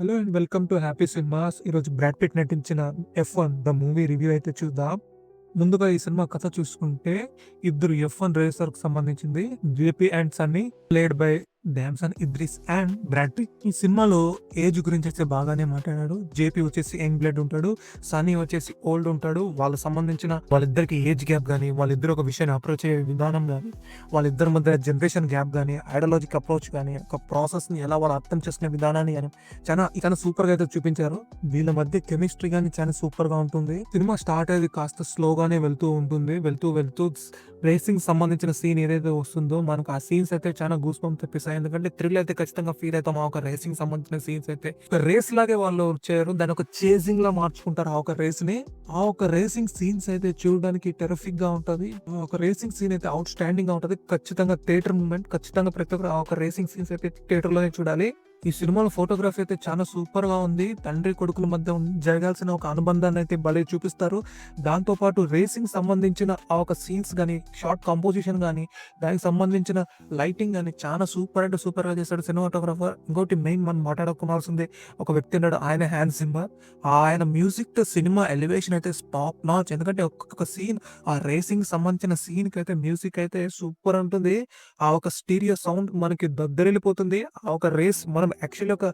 Hello and welcome to happy cinemas. ఈరోజు Brad Pitt నటించిన F1 the movie review అయితే చూద్దాం. ముందుగా ఈ సినిమా కథ చూసుకుంటే ఇద్దరు F1 రేసర్‌కి సంబంధించింది. JP and Sonny played by Damson Idris and Brad Pitt. ఈ సినిమాలో ఏజ్ గురించి అయితే బాగానే మాట్లాడాడు. జేపీ వచ్చేసి యంగ్ బ్లడ్ ఉంటాడు. సన్నీ వచ్చేసి ఓల్డ్ ఉంటాడు. వాళ్ళకి సంబంధించిన వాళ్ళిద్దరికి ఏజ్ గ్యాప్ గానీ, వాళ్ళిద్దరు ఒక విషయాన్ని అప్రోచ్ అయ్యే విధానం గానీ, వాళ్ళిద్దరి మధ్య జనరేషన్ గ్యాప్ గానీ, ఐడియాలజిక్ అప్రోచ్ గానీ, ఒక ప్రాసెస్‌ని ఎలా వాళ్ళు అర్థం చేసుకునే విధానాన్ని గానీ చాలా సూపర్‌గా అయితే చూపించారు. వీళ్ళ మధ్య కెమిస్ట్రీ గానీ చాలా సూపర్‌గా ఉంటుంది. సినిమా స్టార్ట్ అయ్యేది కాస్త స్లోగానే వెళ్తూ ఉంటుంది. వెళ్తూ రేసింగ్ సంబంధించిన సీన్ ఏదైతే వస్తుందో మనకు ఆ సీన్స్ అయితే చాలా గూస్ బంప్స్ తెప్పిస్తాయి. ఎందుకంటే థ్రిల్ అయితే ఖచ్చితంగా ఫీల్ అవుతాం. ఆ ఒక రేసింగ్ సంబంధించిన సీన్స్ అయితే ఒక రేస్ లాగే వాళ్ళు చేయరు, దాని ఒక చేజింగ్ లా మార్చుకుంటారు ఆ ఒక రేస్ ని. ఆ ఒక రేసింగ్ సీన్స్ అయితే చూడడానికి టెరిఫిక్ గా ఉంటది. ఒక రేసింగ్ సీన్ అయితే అవుట్ స్టాండింగ్ గా ఉంటది. ఖచ్చితంగా థియేటర్ మూమెంట్, ఖచ్చితంగా ప్రతి ఒక్కరు ఆ ఒక రేసింగ్ సీన్స్ అయితే థియేటర్ లోనే చూడాలి. ఈ సినిమాలో ఫోటోగ్రఫీ అయితే చాలా సూపర్ గా ఉంది. తండ్రి కొడుకుల మధ్య జరగాల్సిన ఒక అనుబంధాన్ని అయితే భలే చూపిస్తారు. దాంతో పాటు రేసింగ్ సంబంధించిన ఆ ఒక సీన్స్ గానీ, షార్ట్ కంపోజిషన్ గానీ, దానికి సంబంధించిన లైటింగ్ గానీ చాలా సూపర్ అంటే సూపర్ గా చేస్తాడు సినిమాటోగ్రాఫర్. ఇంకోటి మెయిన్ మనం మాట్లాడుకోవాల్సిందే ఒక వ్యక్తి ఉన్నాడు, ఆయన హ్యాన్స్ జిమ్మర్. ఆయన మ్యూజిక్ తో సినిమా ఎలివేషన్ అయితే టాప్ నాచ్. ఎందుకంటే ఒక్కొక్క సీన్, ఆ రేసింగ్ సంబంధించిన సీన్ కి అయితే మ్యూజిక్ అయితే సూపర్ ఉంటుంది. ఆ ఒక స్టీరియో సౌండ్ మనకి దద్దరిల్లిపోతుంది. ఆ ఒక రేస్ మనం యాక్చువల్లీ ఒక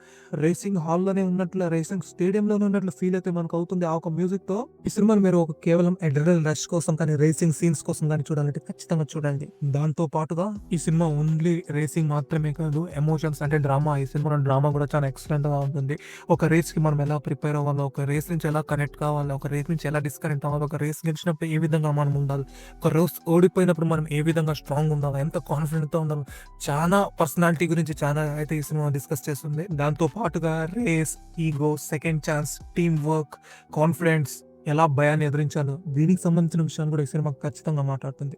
రేసింగ్ హాల్లోనే ఉన్నట్లు, రేసింగ్ స్టేడియంలోనే ఉన్నట్లు ఫీల్ అయితే మనకు అవుతుంది ఆ ఒక మ్యూజిక్ తో. ఈ సినిమాని మీరు ఒక కేవలం అడ్రినల్ రష్ కోసం కానీ, రేసింగ్ సీన్స్ కోసం కానీ చూడాలంటే ఖచ్చితంగా చూడండి. దాంతో పాటుగా ఈ సినిమా ఓన్లీ రేసింగ్ మాత్రమే కాదు, ఎమోషన్స్ అంటే డ్రామా, ఈ సినిమా డ్రామా కూడా చాలా ఎక్సలెంట్ గా ఉంటుంది. ఒక రేస్ కి మనం ఎలా ప్రిపేర్ అవ్వాలి, ఒక రేస్ నుంచి ఎలా కనెక్ట్ కావాలి, ఒక రేస్ నుంచి ఎలా డిస్కనెక్ట్ అవ్వాలి, ఒక రేస్ గెలిచినప్పుడు ఏ విధంగా మనం ఉండాలి, ఒక రేస్ ఓడిపోయినప్పుడు మనం ఏ విధంగా స్ట్రాంగ్ ఉండాలి, ఎంత కాన్ఫిడెంట్ తో ఉండాలి, చాలా పర్సనాలిటీ గురించి చాలా అయితే ఈ సినిమా డిస్కస్ చేస్తుంది. దాంతో పాటుగా race, ego, second chance, teamwork, confidence, ఎలా భయాన్ని ఎదిరించాలో దీనికి సంబంధించిన విషయాలు కూడా ఈ సినిమా ఖచ్చితంగా మాట్లాడుతుంది.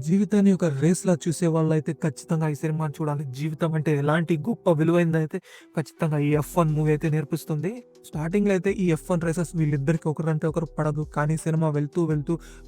జీవితాన్ని ఒక రేస్ లా చూసే వాళ్ళైతే ఖచ్చితంగా ఈ సినిమా చూడాలి. జీవితం అంటే ఎలాంటి గొప్ప విలువైందైతే ఖచ్చితంగా ఈ F1 మూవీ అయితే నేర్పిస్తుంది. స్టార్టింగ్ లో అయితే ఈ F1 రేసెస్ వీళ్ళిద్దరికి ఒకరంటే ఒకరు పడదు. కానీ సినిమా వెళ్తూ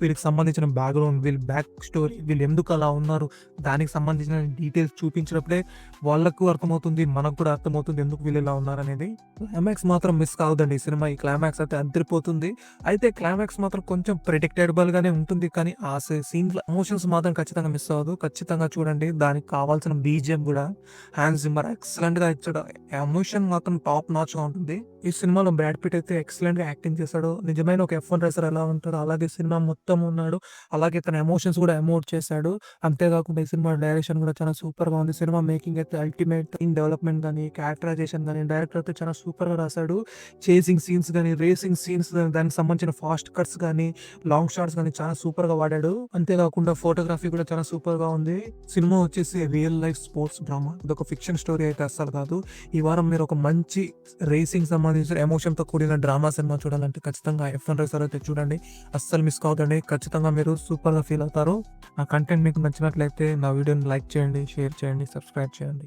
వీళ్ళకి సంబంధించిన బ్యాక్గ్రౌండ్, వీళ్ళ బ్యాక్ స్టోరీ, వీళ్ళు ఎందుకు అలా ఉన్నారు, దానికి సంబంధించిన డీటెయిల్స్ చూపించినప్పుడే వాళ్ళకు అర్థమవుతుంది, మనకు కూడా అర్థమవుతుంది ఎందుకు వీళ్ళు ఇలా ఉన్నారనేది. క్లైమాక్స్ మాత్రం మిస్ కావద్దండి. ఈ సినిమా ఈ క్లైమాక్స్ అయితే అదిరిపోతుంది. అయితే క్లైమాక్స్ మాత్రం కొంచెం ప్రెడిక్టబుల్ గానే ఉంటుంది, కానీ ఆ సీన్ ఎమోషన్స్ మాత్రం ఖచ్చితంగా మిస్ అవ్వదు. ఖచ్చితంగా చూడండి. దానికి కావాల్సిన బీజిఎం కూడా హ్యాన్స్ జిమ్మర్ ఎక్సలెంట్ గా ఇచ్చాడు. ఎమోషన్ మాత్రం టాప్ నాచ్ గా ఉంటుంది. ఈ సినిమాలో బ్రాడ్ పిట్ అయితే ఎక్సలెంట్ గా యాక్టింగ్ చేశాడు. నిజమైన ఒక F1 రేసర్ ఎలా ఉంటాడో అలాగే సినిమా మొత్తం ఉన్నాడు. అలాగే తన ఎమోషన్స్ కూడా ఎమోట్ చేశాడు. అంతేకాకుండా ఈ సినిమా డైరెక్షన్ కూడా చాలా సూపర్ గా ఉంది. సినిమా మేకింగ్ అయితే అల్టిమేట్. ఇన్ డెవలప్మెంట్ కానీ, క్యారెక్టరైజేషన్ కానీ, డైరెక్టర్ అయితే చాలా సూపర్ గా రాశాడు. చేసింగ్ సీన్స్ కానీ, రేసింగ్ సీన్స్, దానికి సంబంధించిన ఫాస్ట్ కట్స్ కానీ, లాంగ్ షాట్స్ కానీ చాలా సూపర్ గా వాడాడు. అంతేకాకుండా ఫోటోగ్రఫీ కూడా చాలా సూపర్ గా ఉంది. సినిమా వచ్చేసి రియల్ లైఫ్ స్పోర్ట్స్ డ్రామా, ఇదొక ఫిక్షన్ స్టోరీ అయితే అస్సలు కాదు. ఈ వారం మీరు ఒక మంచి రేసింగ్ సంబంధించిన ఎమోషన్ తో కూడిన డ్రామా సినిమా చూడాలంటే ఖచ్చితంగా F1 రేసర్ అయితే చూడండి. అస్సలు మిస్ కావద్దండి. ఖచ్చితంగా మీరు సూపర్ గా ఫీల్ అవుతారు. నా కంటెంట్ మీకు నచ్చినట్లయితే నా వీడియోని లైక్ చేయండి, షేర్ చేయండి, సబ్స్క్రైబ్ చేయండి.